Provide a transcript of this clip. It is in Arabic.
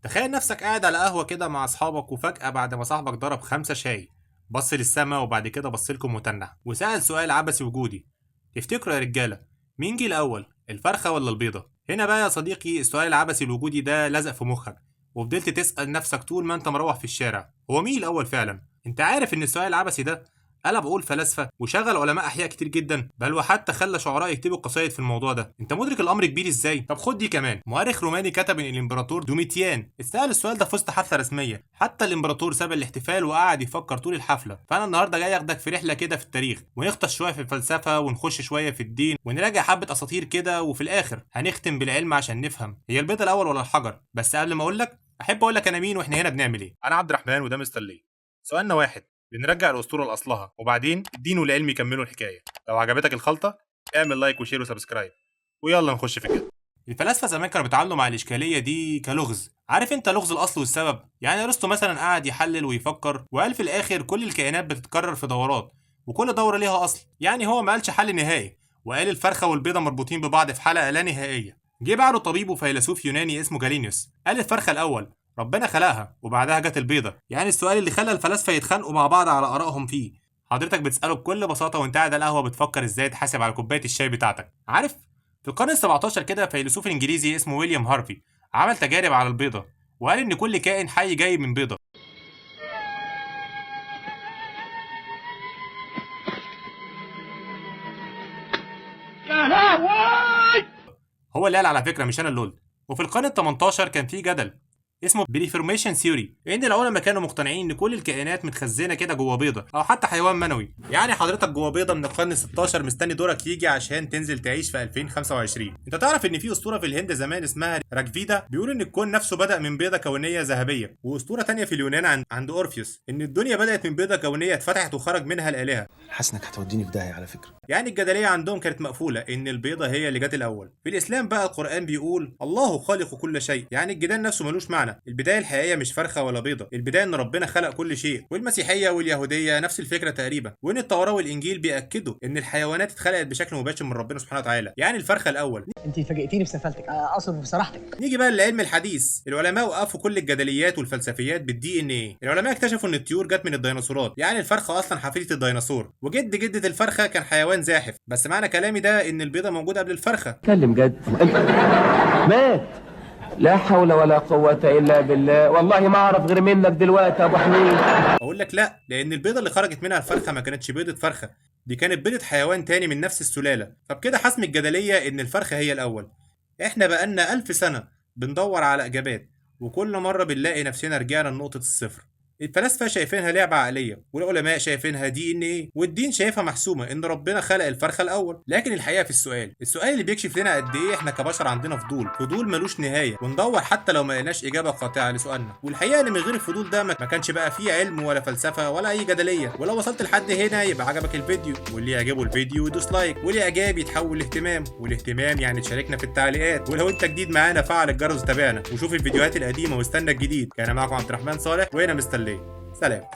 تخيل نفسك قاعد على قهوة كده مع أصحابك وفجأة بعد ما صاحبك ضرب 5 شاي بص للسما وبعد كده بص لكم متنح وسأل سؤال عبثي وجودي. تفتكروا يا رجالة مين جه الأول الفرخة ولا البيضة؟ هنا بقى يا صديقي السؤال العبثي الوجودي ده لزق في مخك وفضلت تسأل نفسك طول ما انت مروح في الشارع، هو مين الأول فعلا؟ انت عارف ان السؤال العبثي ده قلب عقول فلاسفة وشغل علماء أحياء كتير جدا، بل وحتى خلى شعراء يكتبوا قصايد في الموضوع ده. انت مدرك الأمر كبير ازاي؟ طب خد دي كمان، مؤرخ روماني كتب ان الامبراطور دوميتيان اتسأل السؤال ده في وسط حفلة رسمية، حتى الامبراطور ساب الاحتفال وقعد يفكر طول الحفلة. فأنا النهارده جاي اخدك في رحلة كده في التاريخ ونغطس شوية في الفلسفة ونخش شوية في الدين ونراجع حبة أساطير كده، وفي الآخر هنختم بالعلم عشان نفهم هي البيضة الأول ولا الحجر. بس قبل ما أحب أقول لك أنا مين وإحنا هنا بنعمل إيه. أنا عبد الرحمن وده مستر ليه. سؤالنا واحد، بنرجع الأسطورة لأصلها وبعدين الدين والعلم يكملوا الحكاية. لو عجبتك الخلطة اعمل لايك وشير وسبسكرايب ويلا نخش في كده. الفلاسفة زمان كانوا بيتعاملوا مع الإشكالية دي كلغز، عارف انت لغز الأصل والسبب؟ يعني أرسطو مثلا قعد يحلل ويفكر وقال في الآخر كل الكائنات بتتكرر في دورات وكل دورة ليها أصل، يعني هو ما قالش حل نهائي، وقال الفرخة والبيضة مربوطين ببعض في حلقة لا نهائية. جه بعده طبيب وفيلسوف يوناني اسمه جالينيوس قال الفرخة الأول ربنا خلقها وبعدها جت البيضة، يعني السؤال اللي خلى الفلاسفة يتخانقوا مع بعض على آرائهم فيه حضرتك بتسأله بكل بساطة وانت قاعد على القهوة بتفكر ازاي تحاسب على كوباية الشاي بتاعتك. عارف في القرن ال17 كده فيلسوف انجليزي اسمه ويليام هارفي عمل تجارب على البيضة وقال ان كل كائن حي جاي من بيضة. هو اللي قال على فكرة مش انا اللي قلت. وفي القرن ال18 كان في جدل اسمه بريفورميشن ثيوري، ان العلماء كانوا مقتنعين ان كل الكائنات متخزنه كده جوه بيضه او حتى حيوان منوي، يعني حضرتك جوه بيضه من القرن ال16 مستني دورك يجي عشان تنزل تعيش في 2025. انت تعرف ان في اسطوره في الهند زمان اسمها راجفيدا بيقول ان الكون نفسه بدا من بيضه كونيه ذهبيه، واسطوره تانية في اليونان عند اورفيوس ان الدنيا بدات من بيضه كونيه اتفتحت وخرج منها الالهه. حاسس انك هتوديني في داهيه على فكره. يعني الجدليه عندهم كانت مقفوله ان البيضه هي اللي جت الاول. في الاسلام بقى القران بيقول الله خالق كل شيء، يعني الجدال نفسه ملوش معنى، البدايه الحقيقيه مش فرخه ولا بيضه، البدايه ان ربنا خلق كل شيء. والمسيحيه واليهوديه نفس الفكره تقريبا، وان التوراه والانجيل بياكدوا ان الحيوانات اتخلقت بشكل مباشر من ربنا سبحانه وتعالى، يعني الفرخه الاول. انت فاجئتيني بسفالتك، اقصد بصراحتك. نيجي بقى للعلم الحديث، العلماء وقفوا كل الجدليات والفلسفيات بالدي ان ايه. العلماء اكتشفوا ان الطيور جت من الديناصورات، يعني الفرخه اصلا حفيده الديناصور، وجد جده الفرخه كان حيوان زاحف. بس معنى كلامي ده ان البيضه موجوده قبل الفرخه. اتكلم جد. مات. لا حول ولا قوة إلا بالله، والله ما أعرف غير منك دلوقتي يا أبو حميد. اقول لك لا، لان البيضه اللي خرجت منها الفرخه ما كانتش بيضه فرخه، دي كانت بيضه حيوان تاني من نفس السلاله. فبكده حسم الجدليه ان الفرخه هي الاول. احنا بقالنا 1000 سنه بندور على اجابات وكل مره بنلاقي نفسنا رجعنا لنقطه الصفر. الفلاسفه شايفينها لعبه عقليه والعلماء شايفينها دي ان ايه، والدين شايفها محسومه ان ربنا خلق الفرخه الاول. لكن الحقيقه في السؤال اللي بيكشف لنا قد ايه احنا كبشر عندنا فضول ملوش نهايه، وندور حتى لو ما لقيناش اجابه قاطعه لسؤالنا. والحقيقه ان من غير الفضول ده ما كانش بقى فيه علم ولا فلسفه ولا اي جدليه. ولو وصلت لحد هنا يبقى عجبك الفيديو، واللي يعجبه الفيديو يدوس لايك، والاعجاب يتحول لاهتمام، والاهتمام يعني تشاركنا في التعليقات. ولو انت جديد معانا فعل الجرس وتابعنا وشوف الفيديوهات القديمه واستنى الجديد. كان معكم عبد الرحمن صالح وهنا مستر ليه. سلام.